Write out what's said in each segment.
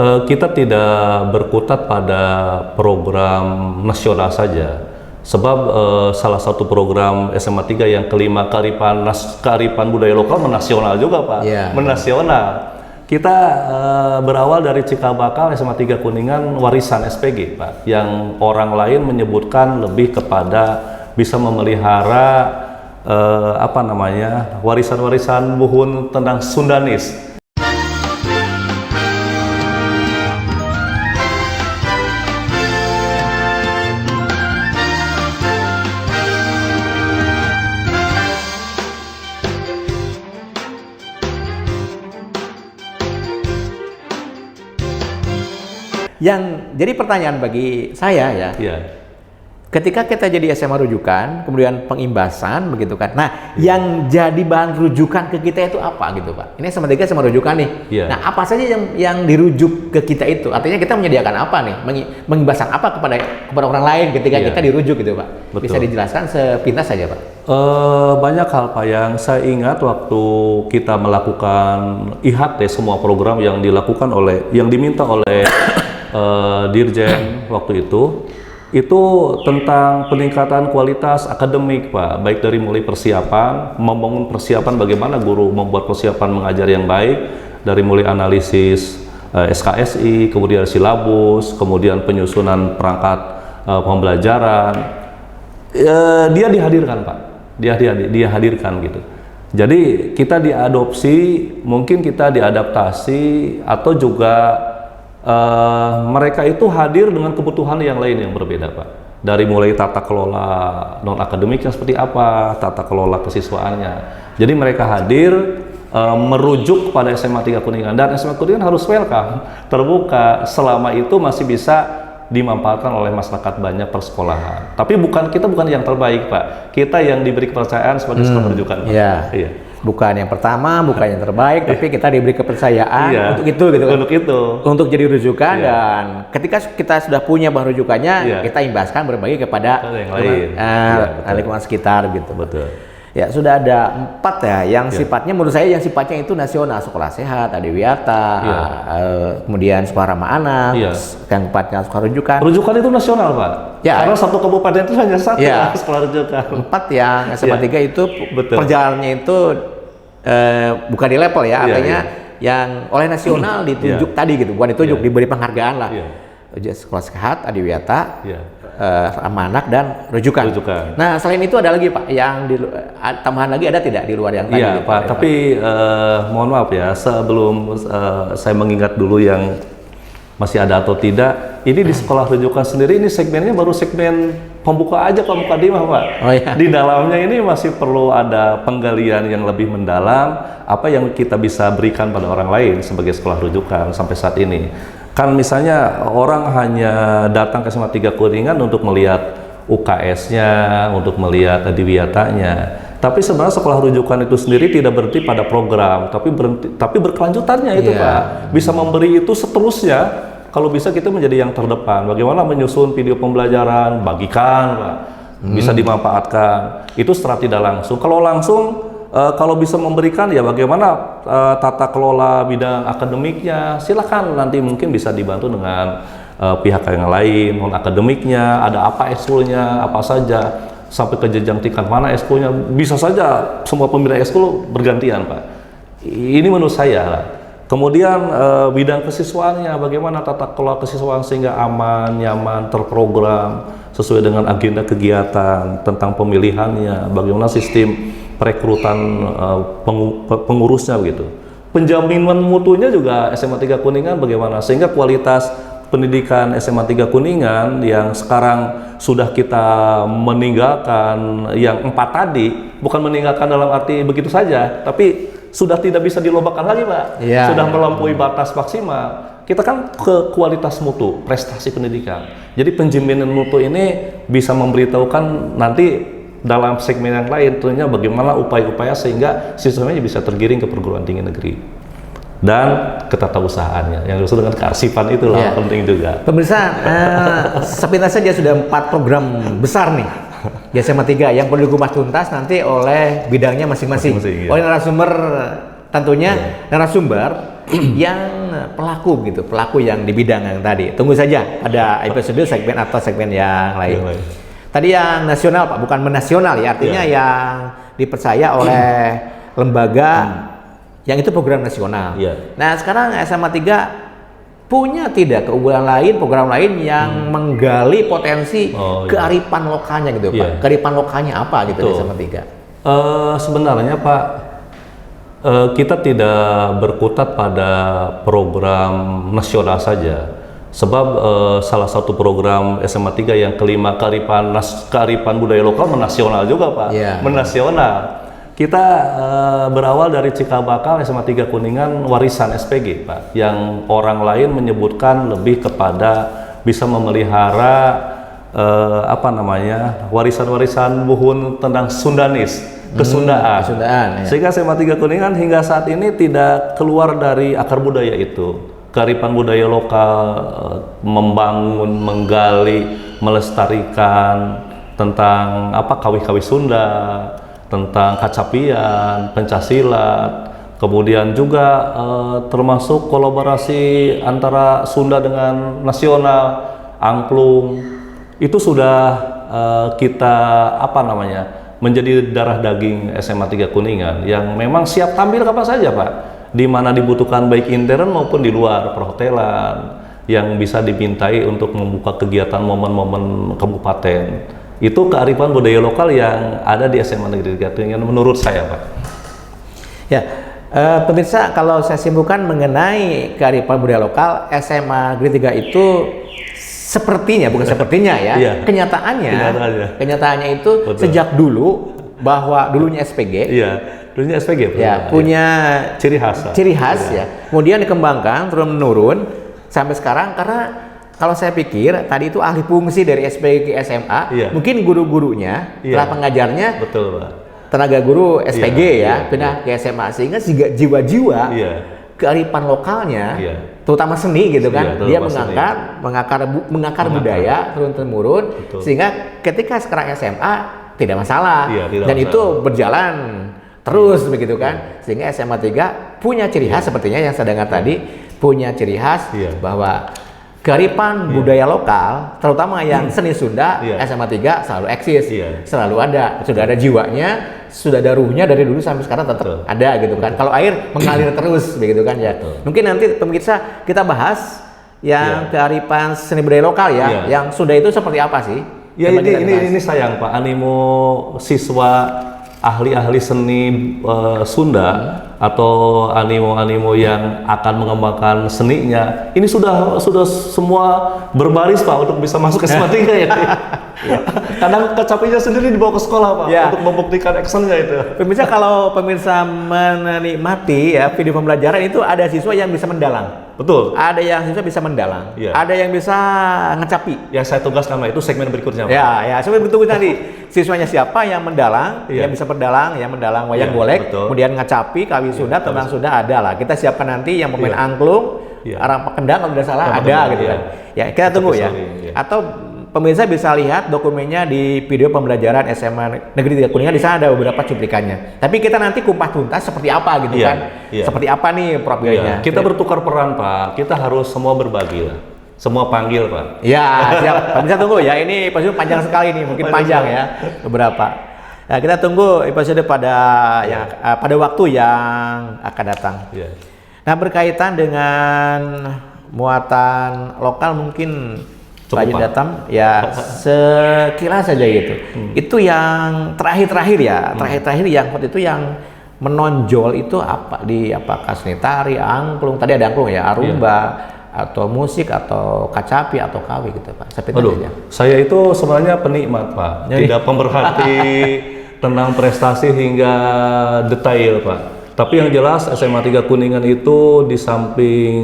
Kita tidak berkutat pada program nasional saja, sebab salah satu program SMA 3 yang kelima kearifan budaya lokal menasional juga Pak, menasional. Kita berawal dari cikal bakal SMA 3 Kuningan warisan SPG Pak, yang orang lain menyebutkan lebih kepada bisa memelihara warisan-warisan buhun tentang Sundanis. Jadi pertanyaan bagi saya ya, ketika kita jadi SMA rujukan, kemudian pengimbasan begitu kan, nah yang jadi bahan rujukan ke kita itu apa gitu Pak? Ini SMA 3 SMA rujukan nih, nah apa saja yang dirujuk ke kita itu? Artinya kita menyediakan apa nih, mengimbasan apa kepada orang lain ketika kita dirujuk gitu Pak? Betul. Bisa dijelaskan sepintas saja Pak? Banyak hal Pak yang saya ingat waktu kita melakukan IHT, semua program yang diminta oleh Dirjen waktu itu tentang peningkatan kualitas akademik Pak, baik dari mulai persiapan, membangun persiapan bagaimana guru membuat persiapan mengajar yang baik, dari mulai analisis SKSI, kemudian silabus, kemudian penyusunan perangkat pembelajaran. Dia dihadirkan Pak, dia hadirkan gitu. Jadi kita diadopsi, mungkin kita diadaptasi, atau juga mereka itu hadir dengan kebutuhan yang lain yang berbeda Pak. Dari mulai tata kelola non akademiknya seperti apa, tata kelola kesiswaannya. Jadi mereka hadir merujuk pada SMA 3 Kuningan, dan SMA Kuningan harus welcome, terbuka selama itu masih bisa dimanfaatkan oleh masyarakat banyak persekolahan. Tapi kita bukan yang terbaik Pak. Kita yang diberi kepercayaan sebagai sekolah rujukan Pak. Iya. Bukan yang pertama, bukan yang terbaik, tapi kita diberi kepercayaan untuk itu gitu kan. Untuk jadi rujukan, dan ketika kita sudah punya bahan rujukannya, kita imbaskan berbagi kepada lingkungan sekitar gitu. Betul. Ya, sudah ada 4 ya yang sifatnya, menurut saya yang sifatnya itu nasional, Sekolah Sehat, Adiwiyata, kemudian Sekolah Ramah Anak, yang 4-nya Sekolah Rujukan. Rujukan itu nasional Pak? Karena satu kabupaten itu hanya satu sekolah rujukan. 4 yang SMA 3 itu perjalanannya itu bukan di level ya, artinya yang oleh nasional ditunjuk tadi gitu, bukan ditunjuk, diberi penghargaan lah. Sekolah Sehat, Adiwiyata, Ramah Anak, dan rujukan. Nah, selain itu ada lagi Pak, yang tambahan lagi ada tidak di luar yang tadi? Iya Pak, tapi mohon maaf ya, sebelum saya mengingat dulu yang masih ada atau tidak, ini di sekolah rujukan sendiri, ini segmennya baru segmen pembuka aja Pak, mukadimah Pak. Di dalamnya ini masih perlu ada penggalian yang lebih mendalam, apa yang kita bisa berikan pada orang lain sebagai sekolah rujukan sampai saat ini. Kan misalnya orang hanya datang ke SMA 3 Kuningan untuk melihat UKS-nya, untuk melihat adiwiyatanya. Tapi sebenarnya sekolah rujukan itu sendiri tidak berhenti pada program, tapi berkelanjutannya itu Pak. Bisa memberi itu seterusnya. Kalau bisa kita menjadi yang terdepan. Bagaimana menyusun video pembelajaran, bagikan Pak. Bisa dimanfaatkan. Itu secara tidak langsung. Kalau langsung, kalau bisa memberikan ya bagaimana tata kelola bidang akademiknya, silakan, nanti mungkin bisa dibantu dengan pihak yang lain, non akademiknya, ada apa ekskulnya, apa saja, sampai ke jenjang tingkat mana ekskulnya, bisa saja semua pembina ekskul bergantian Pak. Ini menurut saya lah. Kemudian bidang kesiswaannya, bagaimana tata kelola kesiswaan sehingga aman, nyaman, terprogram sesuai dengan agenda kegiatan, tentang pemilihannya, bagaimana sistem perekrutan pengurusnya begitu. Penjaminan mutunya juga SMA 3 Kuningan bagaimana, sehingga kualitas pendidikan SMA 3 Kuningan yang sekarang sudah kita meninggalkan yang 4 tadi, bukan meninggalkan dalam arti begitu saja, tapi sudah tidak bisa dilombakan lagi Pak, sudah melampaui batas maksimal. Kita kan ke kualitas mutu, prestasi pendidikan. Jadi penjaminan mutu ini bisa memberitahukan nanti dalam segmen yang lain tentunya bagaimana upaya-upaya sehingga sistemnya bisa tergiring ke perguruan tinggi negeri dan ketatausahaannya yang disebut dengan kearsipan itulah penting juga. Pemirsa, sepintas saja sudah 4 program besar nih di SMA 3 yang perlu dikupas tuntas nanti oleh bidangnya masing-masing. Oleh narasumber tentunya narasumber yang pelaku gitu, pelaku yang di bidang yang tadi. Tunggu saja ada episode segmen atau segmen yang lain. Tadi yang nasional Pak, bukan menasional ya, artinya yang dipercaya oleh lembaga yang itu program nasional. Nah sekarang SMA 3 punya tidak keunggulan lain, program lain yang menggali potensi kearifan lokalnya gitu Pak. Kearifan lokalnya apa gitu di SMA 3? Sebenarnya Pak, kita tidak berkutat pada program nasional saja. Sebab salah satu program SMA 3 yang kelima kearifan budaya lokal menasional juga Pak. Menasional. Kita berawal dari cikal bakal SMA 3 Kuningan warisan SPG Pak, yang orang lain menyebutkan lebih kepada bisa memelihara warisan-warisan buhun tentang Sundanis. Kesundaan. Sehingga SMA 3 Kuningan hingga saat ini tidak keluar dari akar budaya itu. Kearifan budaya lokal, membangun, menggali, melestarikan tentang kawih-kawih Sunda, tentang kacapian, pencaksilat, kemudian juga termasuk kolaborasi antara Sunda dengan nasional, angklung. Itu sudah kita menjadi darah daging SMA 3 Kuningan yang memang siap tampil kapan saja Pak, di mana dibutuhkan baik intern maupun di luar perhotelan yang bisa dipintai untuk membuka kegiatan momen-momen kabupaten. Itu kearifan budaya lokal yang ada di SMA Negeri 3 Kuningan menurut saya Pak. Ya, pemirsa, kalau saya simpulkan mengenai kearifan budaya lokal, SMA Negeri 3 itu sepertinya, bukan sepertinya ya, kenyataannya itu sejak dulu, bahwa dulunya SPG, dulunya SPG punya ciri khas ya, kemudian dikembangkan turun menurun sampai sekarang. Karena kalau saya pikir tadi itu ahli fungsi dari SPG ke SMA, mungkin guru-gurunya, telah pengajarnya, tenaga guru SPG pindah ke SMA, sehingga jiwa-jiwa kearifan lokalnya, terutama seni gitu kan, dia mengakar budaya turun temurun, sehingga ketika sekarang SMA tidak masalah, dan itu berjalan terus begitu kan, sehingga SMA 3 punya ciri khas sepertinya yang saya dengar tadi, punya ciri khas bahwa kearifan budaya lokal, terutama yang seni Sunda, SMA 3 selalu eksis, selalu ada, sudah ada jiwanya, sudah ada ruhnya dari dulu sampai sekarang tetap ada gitu kan. Kalau air mengalir terus begitu kan ya. Mungkin nanti pemirsa kita bahas yang kearifan seni budaya lokal yang sudah itu seperti apa sih? Ini sayang Pak, animo siswa ahli-ahli seni Sunda atau animo-animo yang akan mengembangkan seninya ini sudah semua berbaris Pak untuk bisa masuk ke SMA 3 ya. Kadang kecapinya sendiri dibawa ke sekolah Pak untuk membuktikan actionnya itu. Pemirsa, kalau pemirsa menikmati video pembelajaran itu ada siswa yang bisa mendalang. Betul. Ada yang siswa bisa mendalang. Ada yang bisa ngecapi. Yang saya tugaskan Pak, itu segmen berikutnya Pak. Saya tunggu nanti siswanya siapa yang mendalang, yang bisa berdalang, yang mendalang wayang golek, kemudian ngecapi kawih Sunda, tentang Sunda ada lah. Kita siapkan nanti yang pemain angklung, arang Pakendang kalau tidak salah ada gitu kan. Ya, kita tunggu ya. Atau pemirsa bisa lihat dokumennya di video pembelajaran SMA Negeri 3 Kuningan, di sana ada beberapa cuplikannya. Tapi kita nanti kupas tuntas seperti apa gitu kan. Seperti apa nih profilnya. Kita bertukar peran Pak. Kita harus semua berbagi lah. Semua panggil Pak. Ya, siap. Pemirsa tunggu ya. Ini episode panjang sekali nih, mungkin panjang ya beberapa. Nah, kita tunggu episode pada waktu yang akan datang. Nah, berkaitan dengan muatan lokal mungkin Pak Datam ya sekilas saja gitu. Itu yang terakhir yang waktu itu yang menonjol itu apakah seni tari, angklung, tadi ada angklung ya, arumba, atau musik, atau kacapi, atau kawi gitu Pak. Saya itu sebenarnya penikmat Pak, tidak pemerhati tentang prestasi hingga detail Pak. Tapi yang jelas SMA 3 Kuningan itu di samping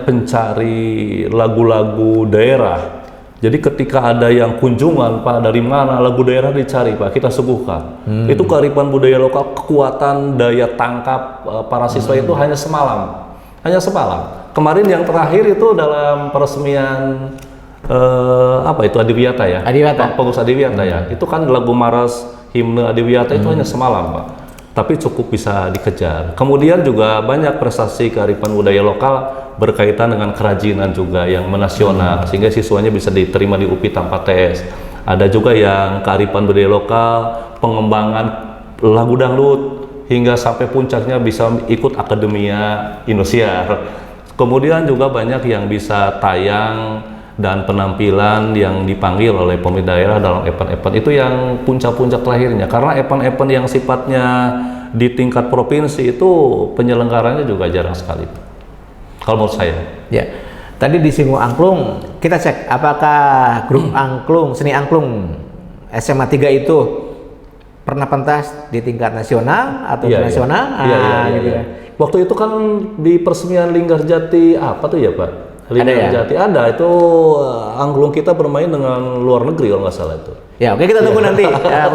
pencari lagu-lagu daerah. Jadi ketika ada yang kunjungan Pak, dari mana lagu daerah dicari Pak, kita suguhkan. Itu kearifan budaya lokal, kekuatan daya tangkap para siswa itu hanya semalam. Kemarin yang terakhir itu dalam peresmian Adiwiyata ya. Pengurus Adiwiyata ya. Itu kan lagu Maras, himne Adiwiyata itu hanya semalam Pak. tapi cukup bisa dikejar. Kemudian juga banyak prestasi kearifan budaya lokal berkaitan dengan kerajinan juga yang menasional, sehingga siswanya bisa diterima di UPI tanpa tes. Ada juga yang kearifan budaya lokal, pengembangan lagu dangdut, hingga sampai puncaknya bisa ikut Akademia Indosiar. Kemudian juga banyak yang bisa tayang dan penampilan yang dipanggil oleh pemerintah daerah dalam event-event itu yang puncak-puncak terakhirnya, karena event-event yang sifatnya di tingkat provinsi itu penyelenggaranya juga jarang sekali kalau menurut saya. Ya, tadi disinggung angklung, kita cek apakah grup angklung, seni angklung SMA 3 itu pernah pentas di tingkat nasional atau internasional? Iya. Waktu itu kan di peresmian Linggarjati apa tuh ya Pak? Linggarjati ada itu angklung kita bermain dengan luar negeri kalau nggak salah itu. Ya, oke, kita tunggu nanti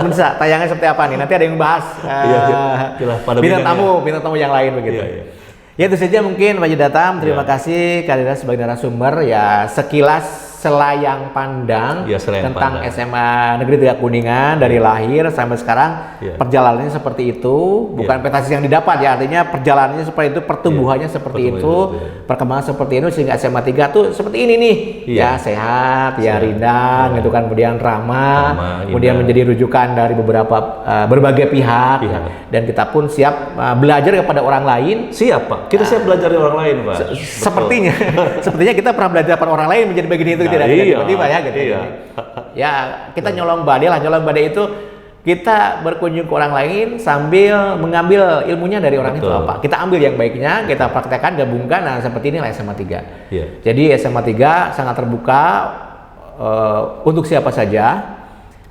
pemirsa tayangan seperti apa nih. Nanti ada yang bahas bintang tamu yang lain begitu. Ya, itu saja mungkin Pak Datam. Terima kasih kehadiran sebagai narasumber ya, sekilas selayang pandang tentang SMA Negeri 3 Kuningan dari lahir sampai sekarang. Perjalanannya seperti itu, bukan prestasi yang didapat ya, artinya perjalanannya seperti itu, pertumbuhannya seperti itu, perkembangan seperti itu, sehingga SMA 3 tuh seperti ini nih. Ya, sehat, ya rindang gitu kan, kemudian ramah, kemudian menjadi rujukan dari beberapa berbagai pihak ya. Dan kita pun siap belajar kepada orang lain. Siap Pak, kita siap belajar dari orang lain Pak. Sepertinya kita pernah belajar dari orang lain menjadi begini itu tidak tiba-tiba ya gitu. Ya, kita nyolong badai itu kita berkunjung ke orang lain sambil mengambil ilmunya dari orang itu apa. Kita ambil yang baiknya, kita praktekkan, gabungkan. Nah, seperti inilah SMA 3. Jadi SMA 3 sangat terbuka untuk siapa saja.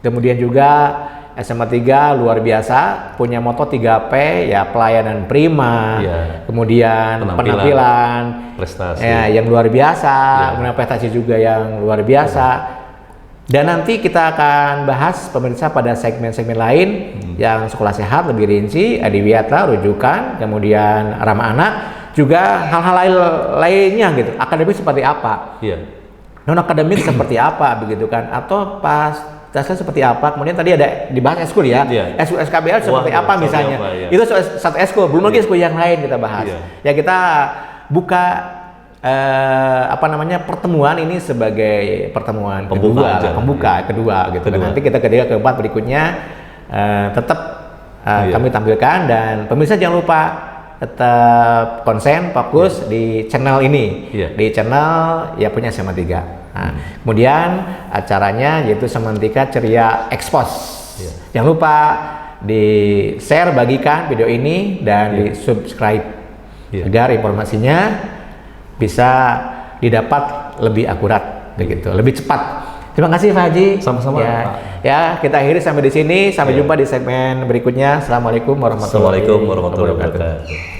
Kemudian juga SMA 3 luar biasa, punya moto 3P ya, pelayanan prima, kemudian penampilan prestasi ya, yang luar biasa, kemudian prestasi juga yang luar biasa. Dan nanti kita akan bahas pemirsa pada segmen-segmen lain yang sekolah sehat lebih rinci, adiwiyata, rujukan, kemudian ramah anak, juga hal-hal lainnya gitu. Akademik seperti apa? Non akademik seperti apa begitu kan? Atau pas dasar seperti apa, kemudian tadi ada dibahas eskul ya, eskul SKBL seperti apa misalnya, itu satu eskul, belum lagi eskul yang lain kita bahas. Ya, kita buka pertemuan ini sebagai pertemuan kedua gitu. Dan nanti kita ketiga keempat berikutnya tetap kami tampilkan, dan pemirsa jangan lupa tetap konsen, fokus di channel ini, di channel ya punya SMA 3. Nah, kemudian acaranya yaitu Semantika Ceria Expose. Jangan lupa di share, bagikan video ini dan di subscribe agar informasinya bisa didapat lebih akurat begitu, lebih cepat. Terima kasih Pak Haji. Sama-sama. Ya, kita akhiri sampai di sini. Sampai jumpa di segmen berikutnya. Assalamualaikum warahmatullahi wabarakatuh.